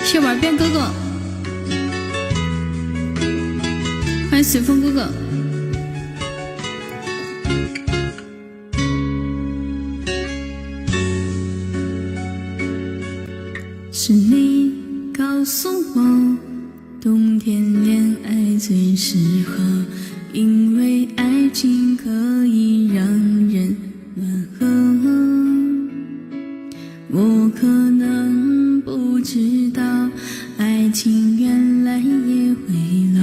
谢玩变哥哥，欢迎随风哥哥。是你告诉我，冬天恋爱最适合，因为爱情可以让人暖和。我可能不知道，爱情原来也会老，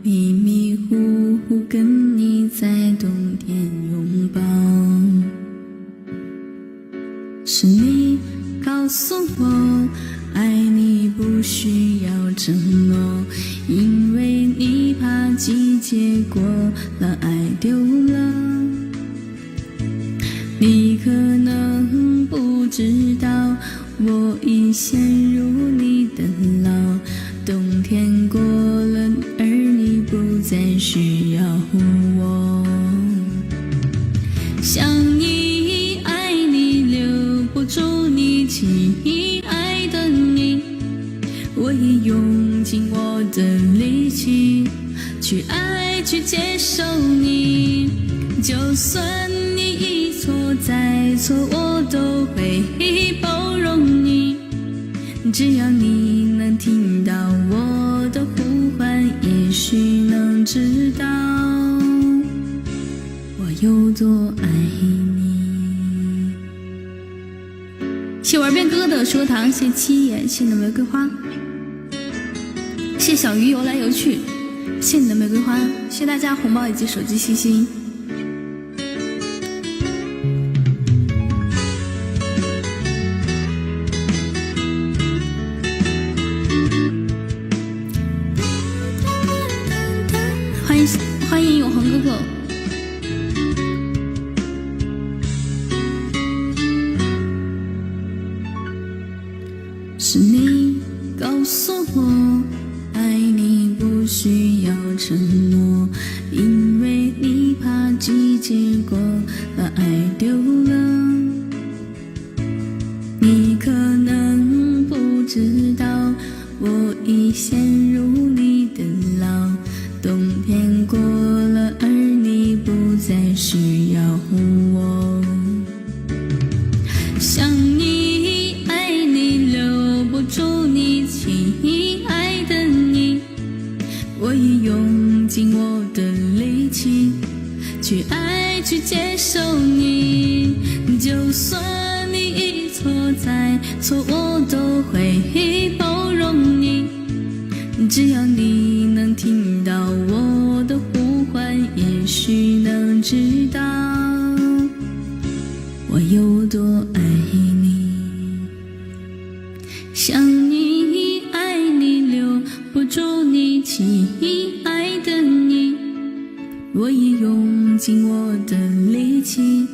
迷迷糊糊跟你在冬天拥抱。是你告诉我，爱你不需要承诺，因为你怕季节过了，爱丢了。你可能不知道，我已陷入你的牢，冬天过了，而你不再需要我。想你爱你留不住你，亲爱的你，我已用尽我的力气去爱去接受你，就算你一错再错，我都会包容你。只要你能听到我的呼唤，也许能知道我有多爱你。谢玩变哥哥的说糖，谢七爷，谢你的玫瑰花，谢小鱼游来游去，谢你的玫瑰花，谢大家红包以及手机信息。欢迎永恒哥哥。是你告诉我，爱你不需要承诺，因为你怕季节过了，爱丢了。你可能不知道，我已陷入你的牢，冬天过了，而你不再需要我。想你爱你留不住你，亲爱的你，我已用尽我的力气去爱去接受你，就算你一错再错，我都会包容你。只要你能听到我的呼唤，也许能知道我有多爱你。想你爱你留不住你，亲爱的你，我已用尽我的力气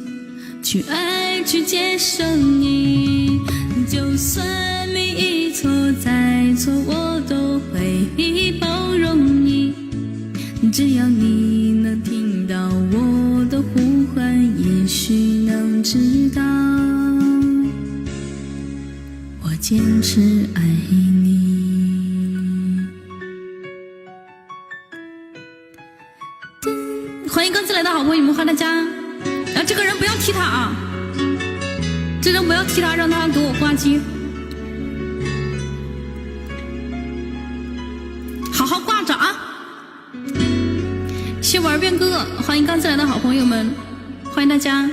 去爱去接受你，就算你一错再错，我都会包容你。只要你能听到我的呼唤，也许能知道我坚持爱你。欢迎刚进来的好朋友们，欢迎大家。啊，这个人不要踢他啊！这人不要踢他，让他给我挂机。好好挂着啊！谢玩变哥哥，欢迎刚进来的好朋友们，欢迎大家。